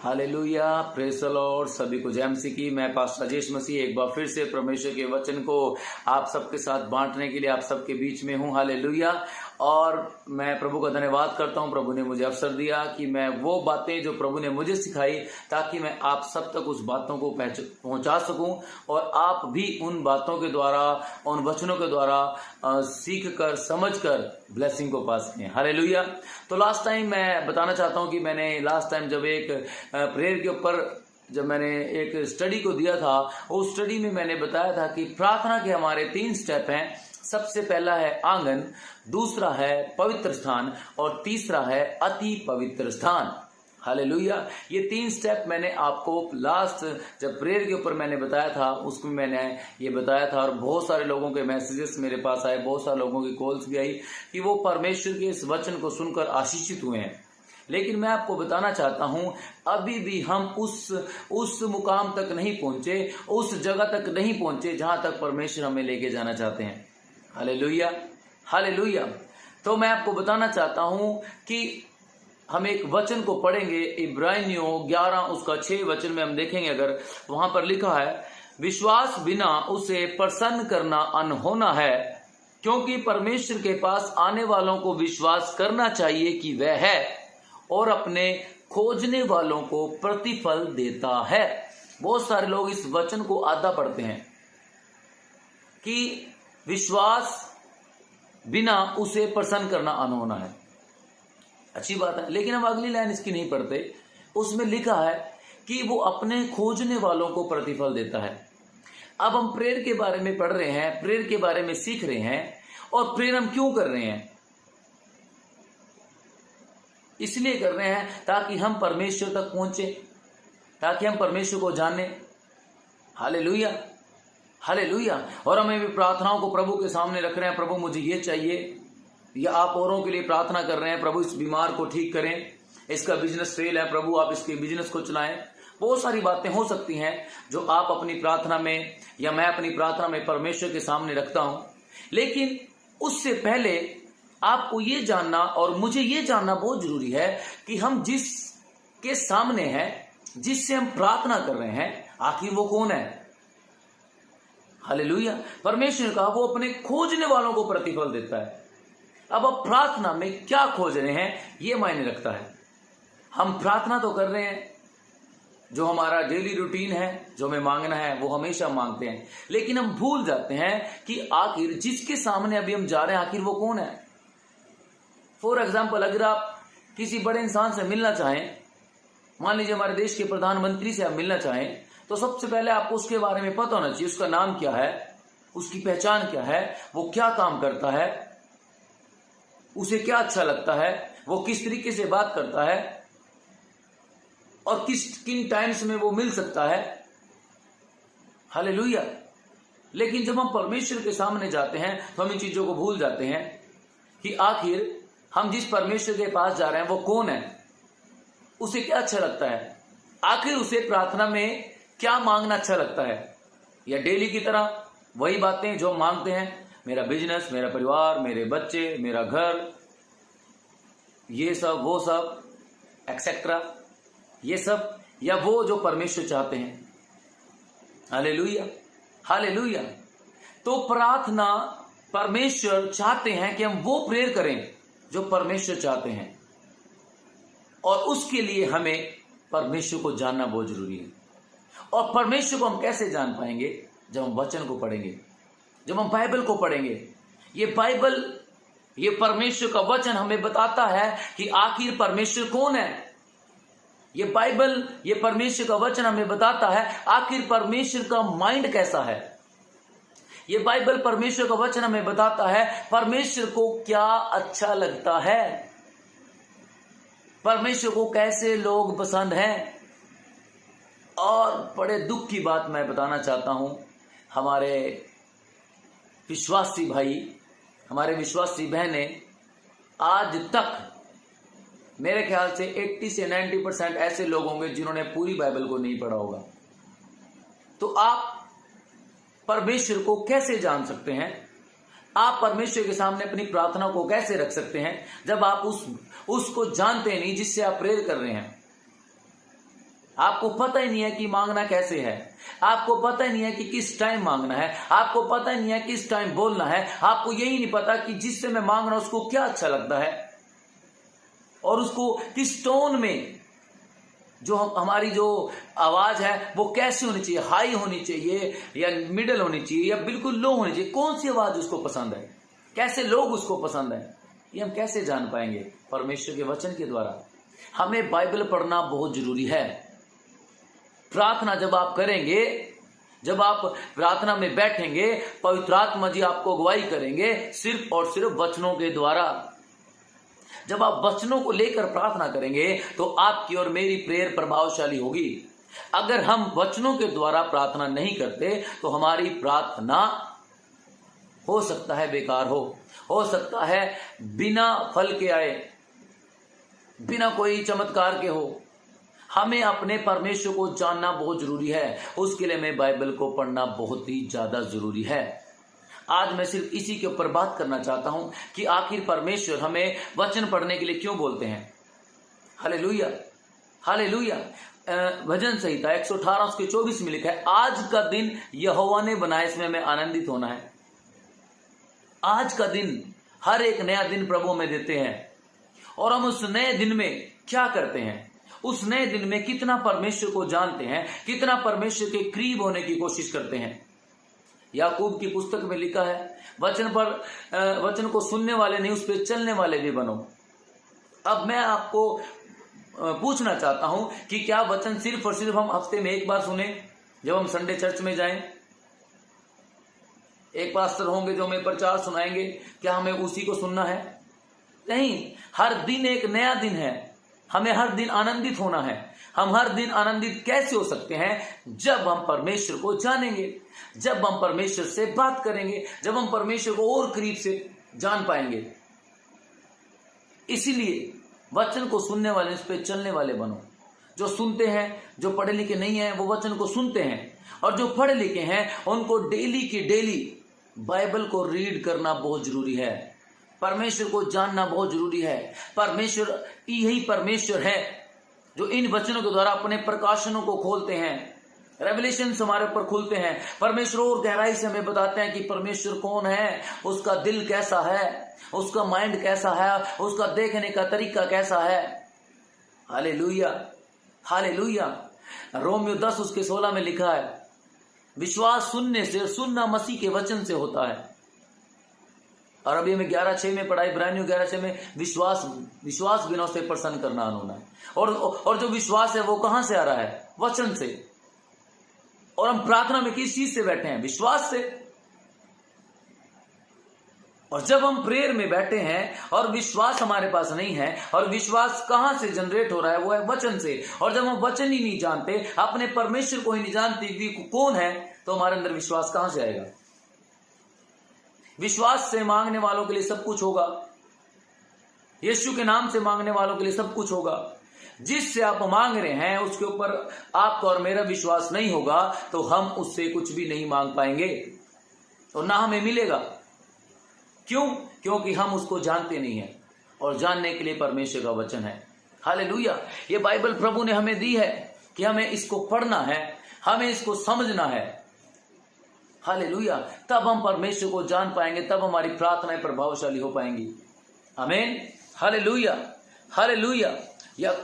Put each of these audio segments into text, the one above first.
Hallelujah, praise the Lord. सभी को जय मसीह की। मैं पास्टर राजेश मसीह एक बार फिर से परमेश्वर के वचन को आप सबके साथ बांटने के लिए आप सबके बीच में हूं। हालेलुया। और मैं प्रभु का धन्यवाद करता हूं, प्रभु ने मुझे अवसर दिया कि मैं वो बातें जो प्रभु ने मुझे सिखाई ताकि मैं आप सब तक उस बातों को पहुंचा सकूं और आप भी उन बातों के द्वारा, उन वचनों के द्वारा सीख कर, समझ कर ब्लेसिंग को पा सकें। हालेलुया। तो लास्ट टाइम मैं बताना चाहता हूं कि मैंने लास्ट टाइम जब एक प्रेयर के ऊपर जब मैंने एक स्टडी को दिया था, उस स्टडी में मैंने बताया था कि प्रार्थना के हमारे 3 स्टेप हैं। सबसे पहला है आंगन, दूसरा है पवित्र स्थान और तीसरा है अति पवित्र स्थान। हालेलुया। ये 3 स्टेप मैंने आपको लास्ट जब प्रेयर के ऊपर मैंने बताया था, उसमें मैंने ये बताया था और बहुत सारे लोगों के मैसेजेस मेरे पास आए, बहुत सारे लोगों की कॉल्स भी आई कि वो परमेश्वर के इस वचन को सुनकर आशीषित हुए हैं। लेकिन मैं आपको बताना चाहता हूं, अभी भी हम उस मुकाम तक नहीं पहुंचे, उस जगह तक नहीं पहुंचे जहां तक परमेश्वर हमें लेके जाना चाहते हैं। Hallelujah, hallelujah. तो मैं आपको बताना चाहता हूं कि हम एक वचन को पढ़ेंगे, इब्रानियों 11 उसका 6 वचन में हम देखेंगे। अगर वहां पर लिखा है, विश्वास बिना उसे प्रसन्न करना अनहोना है, क्योंकि परमेश्वर के पास आने वालों को विश्वास करना चाहिए कि वह है और अपने खोजने वालों को प्रतिफल देता है। बहुत सारे लोग इस वचन को आधा पढ़ते हैं कि विश्वास बिना उसे प्रसन्न करना अनहोना है। अच्छी बात है, लेकिन हम अगली लाइन इसकी नहीं पढ़ते। उसमें लिखा है कि वो अपने खोजने वालों को प्रतिफल देता है। अब हम प्रेयर के बारे में पढ़ रहे हैं, प्रेयर के बारे में सीख रहे हैं। और प्रेयर हम क्यों कर रहे हैं? इसलिए कर रहे हैं ताकि हम परमेश्वर तक पहुंचे, ताकि हम परमेश्वर को जाने। Hallelujah, hallelujah. और हमें भी प्रार्थनाओं को प्रभु के सामने रख रहे हैं, प्रभु मुझे ये चाहिए। या आप औरों के लिए प्रार्थना कर रहे हैं, प्रभु इस बीमार को ठीक करें, इसका बिजनेस फेल है, प्रभु आप इसके बिजनेस को चलाएं। बहुत सारी बातें हो सकती हैं जो आप अपनी प्रार्थना में या मैं अपनी प्रार्थना में परमेश्वर के सामने रखता हूं। लेकिन उससे पहले आपको ये जानना और मुझे ये जानना बहुत जरूरी है कि हम जिसके सामने हैं, जिससे हम प्रार्थना कर रहे हैं, आखिर वो कौन है। हालेलुया। परमेश्वर का वो अपने खोजने वालों को प्रतिफल देता है। अब आप प्रार्थना में क्या खोज रहे हैं, ये मायने रखता है। हम प्रार्थना तो कर रहे हैं, जो हमारा डेली रूटीन है, जो हमें मांगना है वो हमेशा मांगते हैं, लेकिन हम भूल जाते हैं कि आखिर जिसके सामने अभी हम जा रहे हैं, आखिर वो कौन है। फॉर एग्जाम्पल, अगर आप किसी बड़े इंसान से मिलना चाहें, मान लीजिए हमारे देश के प्रधानमंत्री से आप मिलना चाहें, तो सबसे पहले आपको उसके बारे में पता होना चाहिए। उसका नाम क्या है, उसकी पहचान क्या है, वो क्या काम करता है, उसे क्या अच्छा लगता है, वो किस तरीके से बात करता है और किन टाइम्स में वो मिल सकता है। हालेलुया। लेकिन जब हम परमेश्वर के सामने जाते हैं तो हम इन चीजों को भूल जाते हैं कि आखिर हम जिस परमेश्वर के पास जा रहे हैं वो कौन है, उसे क्या अच्छा लगता है, आखिर उसे प्रार्थना में क्या मांगना अच्छा लगता है। या डेली की तरह वही बातें जो मांगते हैं, मेरा बिजनेस, मेरा परिवार, मेरे बच्चे, मेरा घर, ये सब, वो सब, एक्सेट्रा, ये सब, या वो जो परमेश्वर चाहते हैं। Hallelujah, hallelujah. तो प्रार्थना, परमेश्वर चाहते हैं कि हम वो प्रेयर करें जो परमेश्वर चाहते हैं, और उसके लिए हमें परमेश्वर को जानना बहुत जरूरी है। और परमेश्वर को हम कैसे जान पाएंगे? जब हम वचन को पढ़ेंगे, जब हम बाइबल को पढ़ेंगे। ये बाइबल, ये परमेश्वर का वचन हमें बताता है कि आखिर परमेश्वर कौन है। ये बाइबल, ये परमेश्वर का वचन हमें बताता है आखिर परमेश्वर का माइंड कैसा है। ये बाइबल, परमेश्वर का वचन हमें बताता है परमेश्वर को क्या अच्छा लगता है, परमेश्वर को कैसे लोग पसंद हैं। और बड़े दुख की बात मैं बताना चाहता हूं, हमारे विश्वासी भाई, हमारे विश्वासी बहनें आज तक मेरे ख्याल से 80 से 90% ऐसे लोग होंगे जिन्होंने पूरी बाइबल को नहीं पढ़ा होगा। तो आप परमेश्वर को कैसे जान सकते हैं? आप परमेश्वर के सामने अपनी प्रार्थना को कैसे रख सकते हैं जब आप उसको जानते नहीं जिससे आप प्रेयर कर रहे हैं। आपको पता ही नहीं है कि मांगना कैसे है, आपको पता ही नहीं है कि किस टाइम मांगना है, आपको पता ही नहीं है किस टाइम बोलना है, आपको यही नहीं पता कि जिससे मैं मांग रहा हूं उसको क्या अच्छा लगता है और उसको किस टोन में, जो हमारी जो आवाज है वो कैसी होनी चाहिए, हाई होनी चाहिए या मिडिल होनी चाहिए या बिल्कुल लो होनी चाहिए, कौन सी आवाज उसको पसंद है, कैसे लोग उसको पसंद है, ये हम कैसे जान पाएंगे? परमेश्वर के वचन के द्वारा। हमें बाइबल पढ़ना बहुत जरूरी है। प्रार्थना जब आप करेंगे, जब आप प्रार्थना में बैठेंगे, पवित्र आत्मा जी आपको अगुवाई करेंगे सिर्फ और सिर्फ वचनों के द्वारा। जब आप वचनों को लेकर प्रार्थना करेंगे तो आपकी और मेरी प्रेयर प्रभावशाली होगी। अगर हम वचनों के द्वारा प्रार्थना नहीं करते तो हमारी प्रार्थना हो सकता है बेकार हो सकता है बिना फल के आए, बिना कोई चमत्कार के हो। हमें अपने परमेश्वर को जानना बहुत जरूरी है, उसके लिए हमें बाइबल को पढ़ना बहुत ही ज्यादा जरूरी है। आज मैं सिर्फ इसी के ऊपर बात करना चाहता हूं कि आखिर परमेश्वर हमें वचन पढ़ने के लिए क्यों बोलते हैं। Hallelujah, hallelujah. भजन संहिता 118:24 में लिखा है, आज का दिन यहोवा ने बनाया, इसमें हमें आनंदित होना है। आज का दिन, हर एक नया दिन प्रभु में देते हैं और हम उस नए दिन में क्या करते हैं, उस नए दिन में कितना परमेश्वर को जानते हैं, कितना परमेश्वर के करीब होने की कोशिश करते हैं। याकूब की पुस्तक में लिखा है, वचन को सुनने वाले नहीं, उस पर चलने वाले भी बनो। अब मैं आपको पूछना चाहता हूं कि क्या वचन सिर्फ और सिर्फ हम हफ्ते में एक बार सुने, जब हम संडे चर्च में जाएं? एक पास्टर होंगे जो हमें प्रचार सुनाएंगे, क्या हमें उसी को सुनना है? नहीं, हर दिन एक नया दिन है, हमें हर दिन आनंदित होना है। हम हर दिन आनंदित कैसे हो सकते हैं? जब हम परमेश्वर को जानेंगे, जब हम परमेश्वर से बात करेंगे, जब हम परमेश्वर को और करीब से जान पाएंगे। इसीलिए वचन को सुनने वाले, उस पर चलने वाले बनो। जो सुनते हैं, जो पढ़े लिखे नहीं है, वो वचन को सुनते हैं, और जो पढ़े लिखे हैं उनको डेली की डेली बाइबल को रीड करना बहुत जरूरी है। परमेश्वर को जानना बहुत जरूरी है। परमेश्वर, यही परमेश्वर है जो इन वचनों के द्वारा अपने प्रकाशनों को खोलते हैं, रेवलेशन हमारे ऊपर खुलते हैं। परमेश्वर और गहराई से हमें बताते हैं कि परमेश्वर कौन है, उसका दिल कैसा है, उसका माइंड कैसा है, उसका देखने का तरीका कैसा है। Hallelujah, hallelujah. रोमियो 10:16 में लिखा है, विश्वास सुनने से, सुनना मसीह के वचन से होता है। और अभी हमें 11:6 में पढ़ा, इब्रानियों 11:6 में, विश्वास बिना से प्रसन्न करना अनहोना है। और जो विश्वास है वो कहां से आ रहा है? वचन से। और हम प्रार्थना में किस चीज से बैठे हैं? विश्वास से। और जब हम प्रेयर में बैठे हैं और विश्वास हमारे पास नहीं है, और विश्वास कहां से जनरेट हो रहा है? वो है वचन से। और जब हम वचन ही नहीं जानते, अपने परमेश्वर को ही नहीं जानते कि कौन है, तो हमारे अंदर विश्वास कहां से आएगा? विश्वास से मांगने वालों के लिए सब कुछ होगा। यीशु के नाम से मांगने वालों के लिए सब कुछ होगा। जिससे आप मांग रहे हैं उसके ऊपर आपका और मेरा विश्वास नहीं होगा तो हम उससे कुछ भी नहीं मांग पाएंगे और ना हमें मिलेगा। क्यों? क्योंकि हम उसको जानते नहीं हैं, और जानने के लिए परमेश्वर का वचन है। हालेलुया। ये बाइबल प्रभु ने हमें दी है कि हमें इसको पढ़ना है, हमें इसको समझना है। हालेलुया। तब हम परमेश्वर को जान पाएंगे, तब हमारी प्रार्थनाएं प्रभावशाली हो पाएंगी। आमीन। Hallelujah, hallelujah. या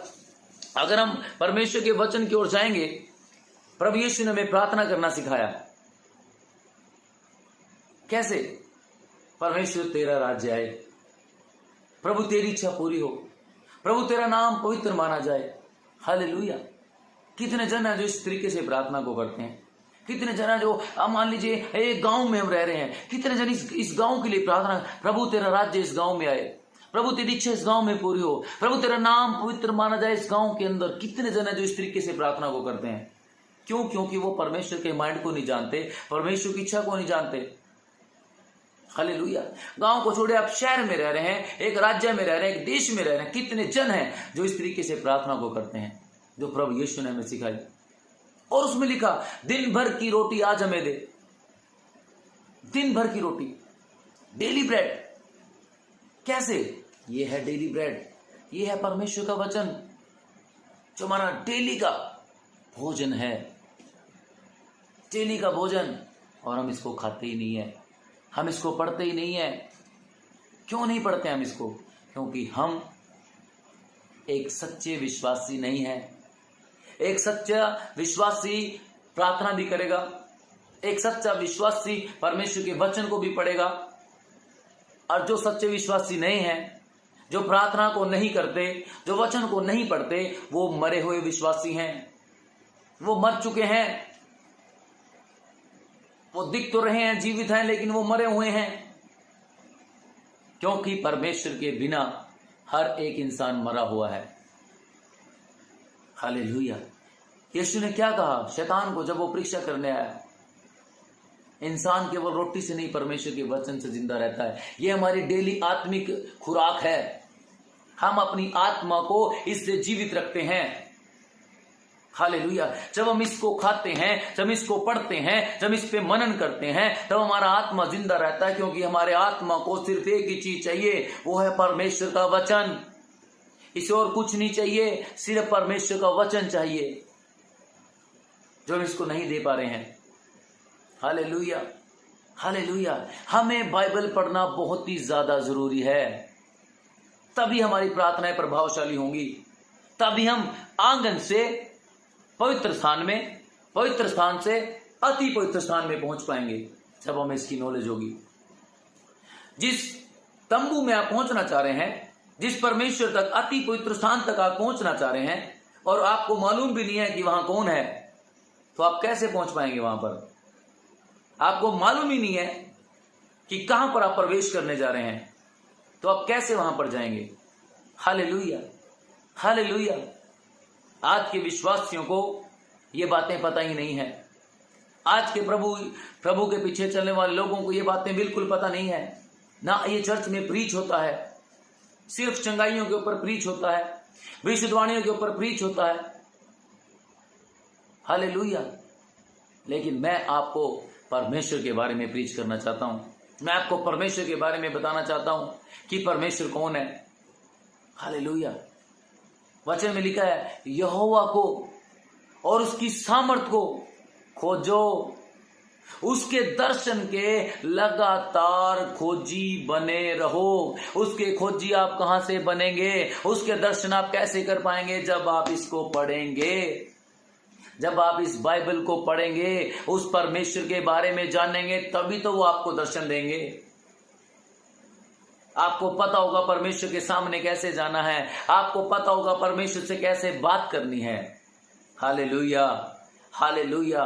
अगर हम परमेश्वर के वचन की ओर जाएंगे, प्रभु यीशु ने हमें प्रार्थना करना सिखाया। कैसे? परमेश्वर तेरा राज्य आए, प्रभु तेरी इच्छा पूरी हो, प्रभु तेरा नाम पवित्र माना जाए। हालेलुया। कितने जन है जो इस तरीके से प्रार्थना को करते हैं? कितने जन है जो, मान लीजिए एक गांव में हम रह रहे हैं, कितने जन इस गांव के लिए प्रार्थना, प्रभु तेरा राज्य इस गांव में आए, प्रभु तेरी इच्छा इस गांव में पूरी हो, प्रभु तेरा नाम पवित्र माना जाए इस गांव के अंदर। कितने जन है जो इस तरीके से प्रार्थना को करते हैं? क्यों? क्योंकि वो परमेश्वर के माइंड को नहीं जानते, परमेश्वर की इच्छा को नहीं जानते। हालेलुया। गांव को छोड़े आप शहर में रह रहे हैं, एक राज्य में रह रहे हैं, एक देश में रह रहे हैं। कितने जन हैं जो इस तरीके से प्रार्थना को करते हैं, जो प्रभु यीशु ने हमें सिखाई। और उसमें लिखा, दिन भर की रोटी आज हमें दे। दिन भर की रोटी, डेली ब्रेड। कैसे? ये है डेली ब्रेड, ये है परमेश्वर का वचन जो हमारा डेली का भोजन है, डेली का भोजन, और हम इसको खाते ही नहीं है, हम इसको पढ़ते ही नहीं है। क्यों नहीं पढ़ते हम इसको? क्योंकि हम एक सच्चे विश्वासी नहीं है। एक सच्चा विश्वासी प्रार्थना भी करेगा, एक सच्चा विश्वासी परमेश्वर के वचन को भी पढ़ेगा। और जो सच्चे विश्वासी नहीं है, जो प्रार्थना को नहीं करते, जो वचन को नहीं पढ़ते, वो मरे हुए विश्वासी हैं। वो मर चुके हैं। वो दिख तो रहे हैं, जीवित हैं, लेकिन वो मरे हुए हैं। क्योंकि परमेश्वर के बिना हर एक इंसान मरा हुआ है। हालेलुया। यीशु ने क्या कहा शैतान को जब वो परीक्षा करने आया? इंसान केवल रोटी से नहीं, परमेश्वर के वचन से जिंदा रहता है। ये हमारी डेली आत्मिक खुराक है। हम अपनी आत्मा को इससे जीवित रखते हैं। हालेलुया। जब हम इसको खाते हैं, जब इसको पढ़ते हैं, जब इस पे मनन करते हैं, तब हमारा आत्मा जिंदा रहता है। क्योंकि हमारे आत्मा को सिर्फ एक ही चीज चाहिए, वो है परमेश्वर का वचन। इसे और कुछ नहीं चाहिए, सिर्फ परमेश्वर का वचन चाहिए, जो हम इसको नहीं दे पा रहे हैं। Hallelujah, hallelujah. हमें बाइबल पढ़ना बहुत ही ज्यादा जरूरी है। तभी हमारी प्रार्थनाएं प्रभावशाली होंगी। तभी हम आंगन से पवित्र स्थान से अति पवित्र स्थान में पहुंच पाएंगे, जब हमें इसकी नॉलेज होगी। जिस तंबू में आप पहुंचना चाह रहे हैं, जिस परमेश्वर तक, अति पवित्र स्थान तक आप पहुंचना चाह रहे हैं, और आपको मालूम भी नहीं है कि वहां कौन है, तो आप कैसे पहुंच पाएंगे वहां पर? आपको मालूम ही नहीं है कि कहां पर आप प्रवेश करने जा रहे हैं, तो आप कैसे वहां पर जाएंगे? Hallelujah, hallelujah. आज के विश्वासियों को ये बातें पता ही नहीं है। आज के प्रभु के पीछे चलने वाले लोगों को ये बातें बिल्कुल पता नहीं है। ना ये चर्च में प्रीच होता है, सिर्फ चंगाइयों के ऊपर प्रीच होता है, भविष्यवाणियों के ऊपर प्रीच होता है। हालेलुया। लेकिन मैं आपको परमेश्वर के बारे में प्रीच करना चाहता हूं। मैं आपको परमेश्वर के बारे में बताना चाहता हूं कि परमेश्वर कौन है। हालेलुया। वचन में लिखा है, यहोवा को और उसकी सामर्थ को खोजो, उसके दर्शन के लगातार खोजी बने रहो। उसके खोजी आप कहां से बनेंगे? उसके दर्शन आप कैसे कर पाएंगे? जब आप इसको पढ़ेंगे, जब आप इस बाइबल को पढ़ेंगे, उस परमेश्वर के बारे में जानेंगे, तभी तो वो आपको दर्शन देंगे। आपको पता होगा परमेश्वर के सामने कैसे जाना है, आपको पता होगा परमेश्वर से कैसे बात करनी है। Hallelujah, hallelujah.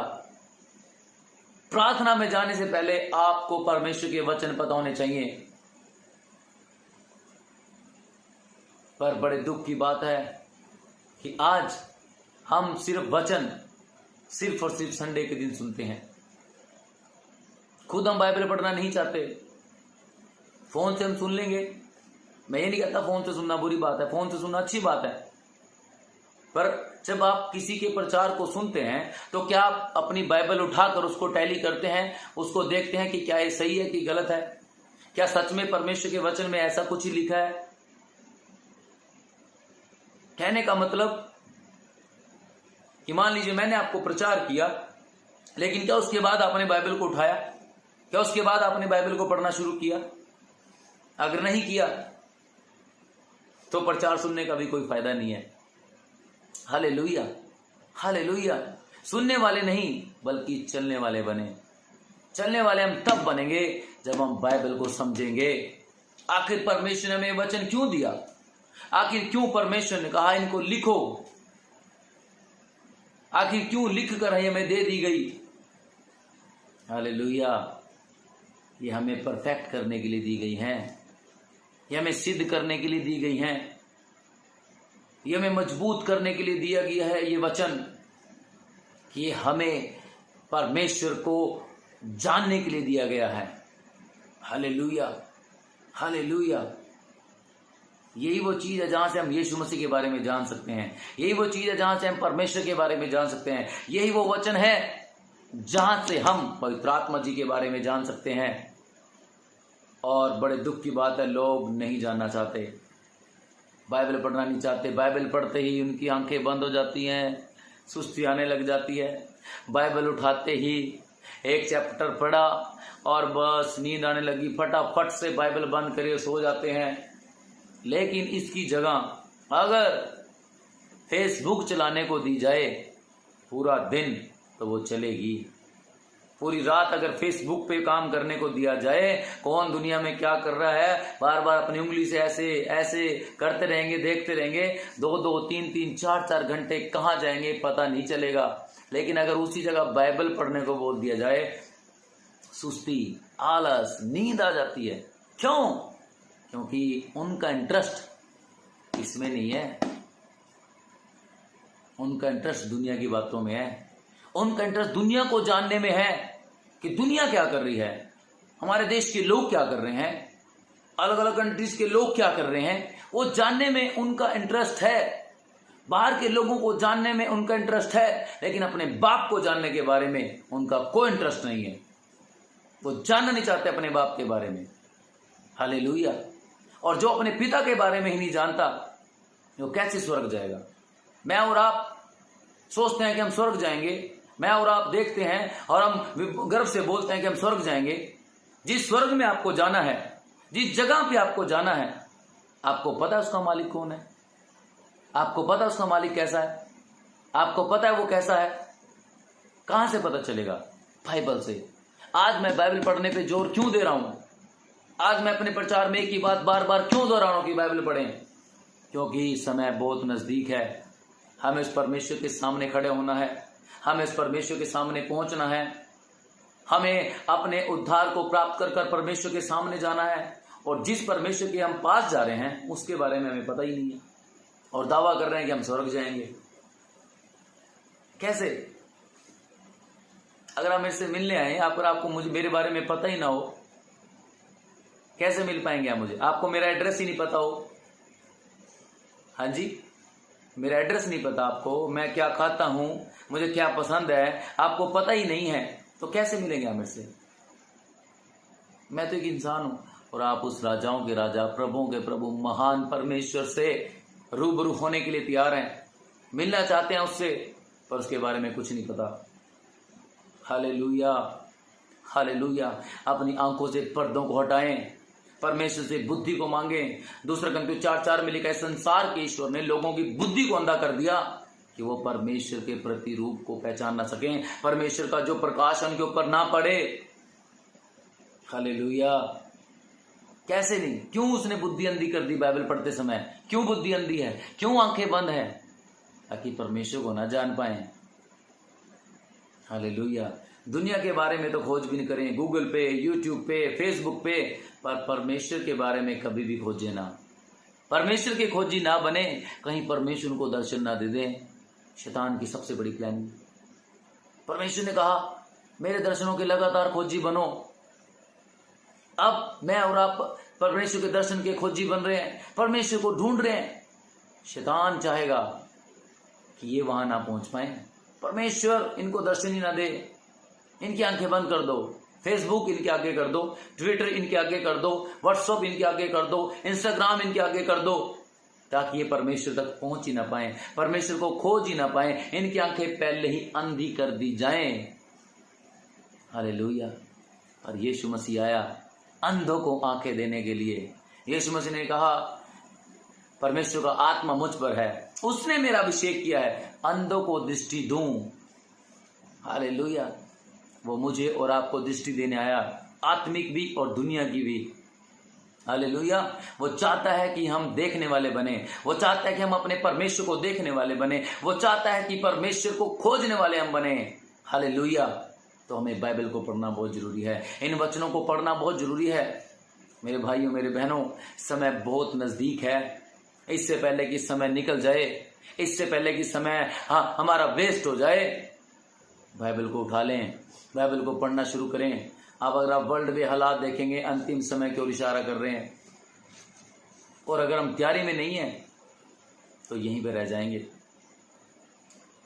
प्रार्थना में जाने से पहले आपको परमेश्वर के वचन पता होने चाहिए। पर बड़े दुख की बात है कि आज हम सिर्फ वचन सिर्फ और सिर्फ संडे के दिन सुनते हैं। खुद हम बाइबल पढ़ना नहीं चाहते। फोन से हम सुन लेंगे। मैं ये नहीं कहता फोन से सुनना बुरी बात है, फोन से सुनना अच्छी बात है। पर जब आप किसी के प्रचार को सुनते हैं, तो क्या आप अपनी बाइबल उठाकर उसको टैली करते हैं, उसको देखते हैं कि क्या ये सही है कि गलत है? क्या सच में परमेश्वर के वचन में ऐसा कुछ ही लिखा है? कहने का मतलब कि मान लीजिए मैंने आपको प्रचार किया, लेकिन क्या उसके बाद आपने बाइबल को उठाया? क्या उसके बाद आपने बाइबल को पढ़ना शुरू किया? अगर नहीं किया तो प्रचार सुनने का भी कोई फायदा नहीं है। Hallelujah, hallelujah. सुनने वाले नहीं बल्कि चलने वाले बने। चलने वाले हम तब बनेंगे जब हम बाइबल को समझेंगे। आखिर परमेश्वर ने हमें वचन क्यों दिया? आखिर क्यों परमेश्वर ने कहा इनको लिखो? आखिर क्यों लिख कर हमें दे दी गई? हालेलुया। ये हमें परफेक्ट करने के लिए दी गई हैं। ये हमें सिद्ध करने के लिए दी गई हैं। ये हमें मजबूत करने के लिए दिया गया है ये वचन, कि हमें परमेश्वर को जानने के लिए दिया गया है। Hallelujah, hallelujah. यही वो चीज है जहां से हम यीशु मसीह के बारे में जान सकते हैं। यही वो चीज है जहां से हम परमेश्वर के बारे में जान सकते हैं। यही वो वचन है जहां से हम पवित्र आत्मा जी के बारे में जान सकते हैं। और बड़े दुख की बात है, लोग नहीं जानना चाहते, बाइबल पढ़ना नहीं चाहते। बाइबल पढ़ते ही उनकी आंखें बंद हो जाती हैं, सुस्ती आने लग जाती है। बाइबल उठाते ही एक चैप्टर पढ़ा और बस नींद आने लगी, फटाफट से बाइबल बंद करिए सो जाते हैं। लेकिन इसकी जगह अगर फेसबुक चलाने को दी जाए पूरा दिन तो वो चलेगी। पूरी रात अगर फेसबुक पे काम करने को दिया जाए, कौन दुनिया में क्या कर रहा है, बार बार अपनी उंगली से ऐसे ऐसे करते रहेंगे, देखते रहेंगे, 2-2, 3-3, 4-4 घंटे कहाँ जाएंगे पता नहीं चलेगा। लेकिन अगर उसी जगह बाइबल पढ़ने को बोल दिया जाए, सुस्ती, आलस, नींद आ जाती है। क्यों? क्योंकि उनका इंटरेस्ट इसमें नहीं है, उनका इंटरेस्ट दुनिया की बातों में है। उनका इंटरेस्ट दुनिया को जानने में है कि दुनिया क्या कर रही है, हमारे देश के लोग क्या कर रहे हैं, अलग अलग कंट्रीज के लोग क्या कर रहे हैं, वो जानने में उनका इंटरेस्ट है। बाहर के लोगों को जानने में उनका इंटरेस्ट है, लेकिन अपने बाप को जानने के बारे में उनका कोई इंटरेस्ट नहीं है। वो जानना नहीं चाहते अपने बाप के बारे में। हालेलुया। और जो अपने पिता के बारे में ही नहीं जानता, वो कैसे स्वर्ग जाएगा? मैं और आप सोचते हैं कि हम स्वर्ग जाएंगे, मैं और आप देखते हैं और हम गर्व से बोलते हैं कि हम स्वर्ग जाएंगे। जिस स्वर्ग में आपको जाना है, जिस जगह पे आपको जाना है, आपको पता है उसका मालिक कौन है? आपको पता है उसका मालिक कैसा है? आपको पता है वो कैसा है? कहां से पता चलेगा? बाइबल से। आज मैं बाइबल पढ़ने पे जोर क्यों दे रहा हूं? आज मैं अपने प्रचार में एक ही बात बार बार क्यों दोहरा रहा हूं कि बाइबल पढ़ें? क्योंकि समय बहुत नजदीक है। हमें इस परमेश्वर के सामने खड़े होना है, हमें इस परमेश्वर के सामने पहुंचना है, हमें अपने उद्धार को प्राप्त कर कर परमेश्वर के सामने जाना है। और जिस परमेश्वर के हम पास जा रहे हैं उसके बारे में हमें पता ही नहीं है, और दावा कर रहे हैं कि हम स्वर्ग जाएंगे। कैसे? अगर आप मेरे से मिलने आए, अगर आपको मुझे मेरे बारे में पता ही ना हो, कैसे मिल पाएंगे आप मुझे? आपको मेरा एड्रेस ही नहीं पता हो। हाँ जी, मेरा एड्रेस नहीं पता आपको, मैं क्या खाता हूं, मुझे क्या पसंद है, आपको पता ही नहीं है, तो कैसे मिलेंगे आप मेरे से? मैं तो एक इंसान हूं और आप उस राजाओं के राजा, प्रभुओं के प्रभु, महान परमेश्वर से रूबरू होने के लिए तैयार हैं, मिलना चाहते हैं उससे, पर उसके बारे में कुछ नहीं पता। Hallelujah, hallelujah. अपनी आंखों से पर्दों को हटाएं, परमेश्वर से बुद्धि को मांगें। दूसरा ग्रंथियों 4:4 में लिखा है, संसार के ईश्वर ने लोगों की बुद्धि को अंधा कर दिया कि वो परमेश्वर के प्रतिरूप को पहचान ना सकें, परमेश्वर का जो प्रकाश उनके ऊपर ना पड़े। हालेलुया। कैसे नहीं? क्यों उसने बुद्धि अंधी कर दी? बाइबल पढ़ते समय क्यों बुद्धि अंधी है? क्यों आंखें बंद है? ताकि परमेश्वर को ना जान पाए। हालेलुया। दुनिया के बारे में तो खोजबीन करें, गूगल पे, यूट्यूब पे, फेसबुक पे, पर परमेश्वर के बारे में कभी भी खोजे ना। परमेश्वर के खोजी ना बने, कहीं परमेश्वर को दर्शन ना दे दे। शैतान की सबसे बड़ी प्लानिंग। परमेश्वर ने कहा, मेरे दर्शनों के लगातार खोजी बनो। अब मैं और आप परमेश्वर के दर्शन के खोजी बन रहे हैं, परमेश्वर को ढूंढ रहे हैं। शैतान चाहेगा कि ये वहां ना पहुंच पाए, परमेश्वर इनको दर्शन ही ना दे। इनकी आंखें बंद कर दो, फेसबुक इनके आगे कर दो, ट्विटर इनके आगे कर दो, व्हाट्सएप इनके आगे कर दो, इंस्टाग्राम इनके आगे कर दो, ताकि ये परमेश्वर तक पहुंच ही ना पाए, परमेश्वर को खोज ही ना पाए। इनकी आंखें पहले ही अंधी कर दी जाएं। हालेलुया। और यीशु मसीह आया अंधों को आंखें देने के लिए। यीशु मसीह ने कहा, परमेश्वर का आत्मा मुझ पर है, उसने मेरा अभिषेक किया है अंधों को दृष्टि दूं। हालेलुया। वो मुझे और आपको दृष्टि देने आया, आत्मिक भी और दुनिया की भी। हालेलुया। वो चाहता है कि हम देखने वाले बने, वो चाहता है कि हम अपने परमेश्वर को देखने वाले बने, वो चाहता है कि परमेश्वर को खोजने वाले हम बने। हालेलुया। तो हमें बाइबल को पढ़ना बहुत जरूरी है, इन वचनों को पढ़ना बहुत जरूरी है। मेरे भाइयों, मेरे बहनों, समय बहुत नजदीक है। इससे पहले कि समय निकल जाए, इससे पहले कि समय हमारा वेस्ट हो जाए, बाइबल को उठा लें, बाइबल को पढ़ना शुरू करें। अब अगर आप वर्ल्ड में हालात देखेंगे, अंतिम समय की ओर इशारा कर रहे हैं, और अगर हम तैयारी में नहीं हैं तो यहीं पे रह जाएंगे।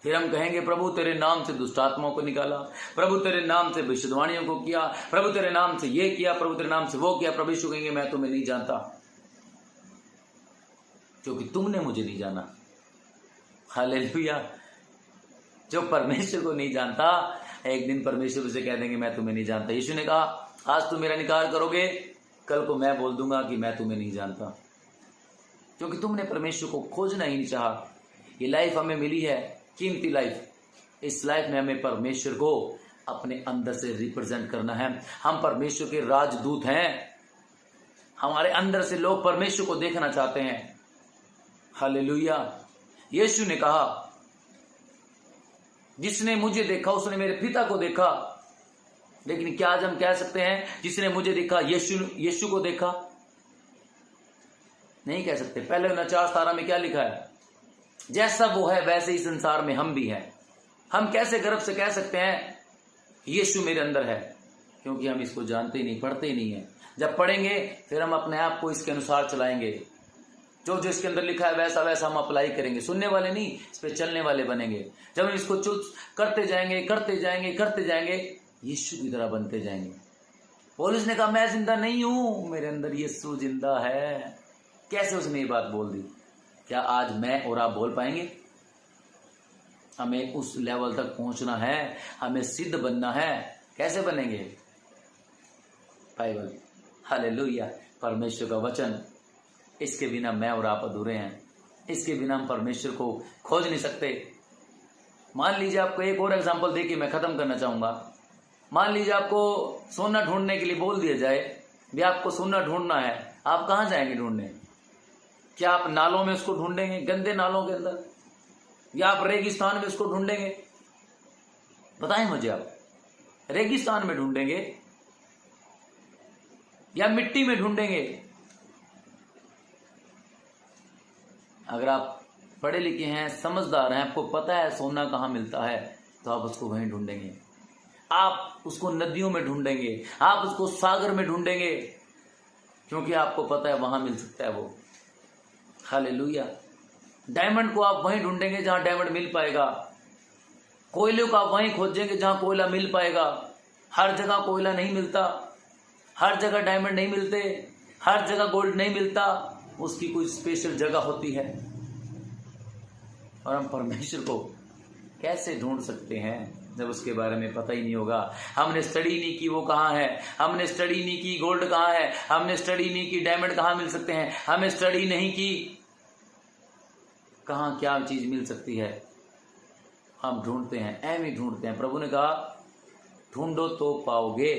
फिर हम कहेंगे, प्रभु तेरे नाम से दुष्ट आत्माओं को निकाला, प्रभु तेरे नाम से भविष्यवाणियों को किया, प्रभु तेरे नाम से ये किया, प्रभु तेरे नाम से वो किया। प्रभु यीशु कहेंगे, मैं तुम्हें नहीं जानता, क्योंकि तुमने मुझे नहीं जाना। हालेलुया। जो परमेश्वर को नहीं जानता एक दिन परमेश्वर उसे कह देंगे मैं तुम्हें नहीं जानता। यीशु ने कहा आज तुम मेरा इनकार करोगे, कल को मैं बोल दूंगा कि मैं तुम्हें नहीं जानता, क्योंकि तुमने परमेश्वर को खोजना ही नहीं चाहा। ये लाइफ हमें मिली है, कीमती लाइफ। इस लाइफ में हमें परमेश्वर को अपने अंदर से रिप्रेजेंट करना है। हम परमेश्वर के राजदूत हैं। हमारे अंदर से लोग परमेश्वर को देखना चाहते हैं। हालेलुया। यीशु ने कहा जिसने मुझे देखा उसने मेरे पिता को देखा। लेकिन क्या आज हम कह सकते हैं जिसने मुझे देखा यीशु को देखा? नहीं कह सकते। पहले 49 तारा में क्या लिखा है? जैसा वो है वैसे ही संसार में हम भी हैं। हम कैसे गर्व से कह सकते हैं यीशु मेरे अंदर है? क्योंकि हम इसको जानते ही नहीं, पढ़ते ही नहीं है। जब पढ़ेंगे फिर हम अपने आप को इसके अनुसार चलाएंगे। जो जो इसके अंदर लिखा है वैसा वैसा हम अप्लाई करेंगे। सुनने वाले नहीं, इस पे चलने वाले बनेंगे। जब हम इसको चूज करते जाएंगे करते जाएंगे करते जाएंगे, यीशु की तरह बनते जाएंगे। पौलुस ने कहा मैं जिंदा नहीं हूं, मेरे अंदर यीशु जिंदा है। कैसे उसने ये बात बोल दी? क्या आज मैं और आप बोल पाएंगे? हमें उस लेवल तक पहुंचना है, हमें सिद्ध बनना है। कैसे बनेंगे? बाइबल, हालेलुया, परमेश्वर का वचन। इसके बिना मैं और आप अधूरे हैं। इसके बिना हम परमेश्वर को खोज नहीं सकते। मान लीजिए आपको एक और एग्जांपल देके मैं खत्म करना चाहूंगा। मान लीजिए आपको सोना ढूंढने के लिए बोल दिया जाए भी आपको सोना ढूंढना है, आप कहां जाएंगे ढूंढने? क्या आप नालों में उसको ढूंढेंगे, गंदे नालों के अंदर, या आप रेगिस्तान में उसको ढूंढेंगे? बताएं मुझे, आप रेगिस्तान में ढूंढेंगे या मिट्टी में ढूंढेंगे? अगर आप पढ़े लिखे हैं, समझदार हैं, आपको पता है सोना कहां मिलता है, तो आप उसको वहीं ढूंढेंगे। आप उसको नदियों में ढूंढेंगे, आप उसको सागर में ढूंढेंगे, क्योंकि आपको पता है वहां मिल सकता है वो। हालेलुया। डायमंड को आप वहीं ढूंढेंगे जहां डायमंड मिल पाएगा। कोयले को आप वहीं खोजेंगे जहां कोयला मिल पाएगा। हर जगह कोयला नहीं मिलता, हर जगह डायमंड नहीं मिलते, हर जगह गोल्ड नहीं मिलता। उसकी कोई स्पेशल जगह होती है। और हम परमेश्वर को कैसे ढूंढ सकते हैं जब उसके बारे में पता ही नहीं होगा? हमने स्टडी नहीं की वो कहाँ है, हमने स्टडी नहीं की गोल्ड कहाँ है, हमने स्टडी नहीं की डायमंड कहाँ मिल सकते हैं, हमें स्टडी नहीं की कहाँ क्या चीज मिल सकती है। हम ढूंढते हैं, एम ही ढूंढते हैं। प्रभु ने कहा ढूंढो तो पाओगे।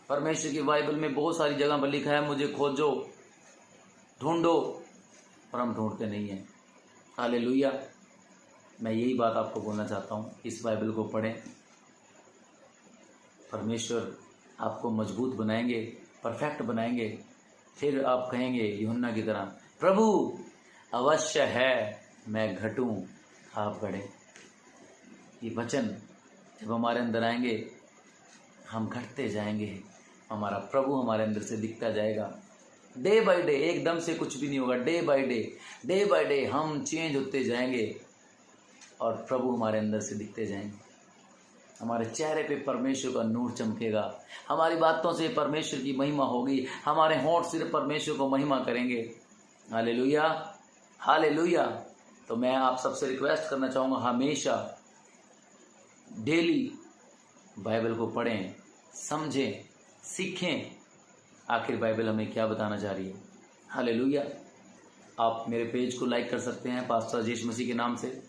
परमेश्वर की बाइबल में बहुत सारी जगह पर लिखा है मुझे खोजो, ढूंढो, और हम ढूंढते नहीं हैं। हालेलुया। मैं यही बात आपको बोलना चाहता हूँ, इस बाइबल को पढ़ें। परमेश्वर आपको मजबूत बनाएंगे, परफेक्ट बनाएंगे। फिर आप कहेंगे यूहन्ना की तरह, प्रभु अवश्य है मैं घटूं आप बढ़े। ये वचन जब हमारे अंदर आएंगे हम घटते जाएंगे, हमारा प्रभु हमारे अंदर से दिखता जाएगा। डे बाय डे, एकदम से कुछ भी नहीं होगा। डे बाय डे हम चेंज होते जाएंगे और प्रभु हमारे अंदर से दिखते जाएंगे। हमारे चेहरे पे परमेश्वर का नूर चमकेगा, हमारी बातों से परमेश्वर की महिमा होगी, हमारे होंठ सिर्फ परमेश्वर को महिमा करेंगे। Hallelujah, hallelujah. तो मैं आप सबसे रिक्वेस्ट करना चाहूँगा, हमेशा डेली बाइबल को पढ़ें, समझें, सीखें आखिर बाइबल हमें क्या बताना चाह रही है। हालेलुया। आप मेरे पेज को लाइक कर सकते हैं पास्टर राजेश मसीह के नाम से।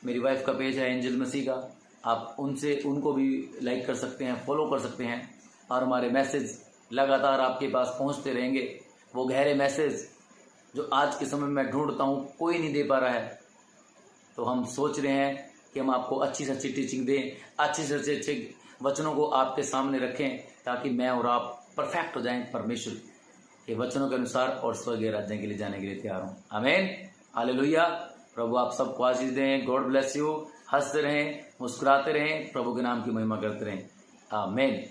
मेरी वाइफ का पेज है एंजल मसीह का, आप उनको भी लाइक कर सकते हैं, फॉलो कर सकते हैं। और हमारे मैसेज लगातार आपके पास पहुंचते रहेंगे। वो गहरे मैसेज जो आज के समय में ढूंढता हूं कोई नहीं दे पा रहा है, तो हम सोच रहे हैं कि हम आपको अच्छी से अच्छी टीचिंग दें, अच्छे से अच्छे वचनों को आपके सामने रखें, ताकि मैं और आप परफेक्ट हो जाएं परमेश्वर के वचनों के अनुसार और स्वर्गीय राज्य के लिए जाने के लिए तैयार हूं। आमीन, हालेलुया। प्रभु आप सबको आशीष दें। God bless you. हंसते रहें, मुस्कुराते रहें, प्रभु के नाम की महिमा करते रहें। आमीन।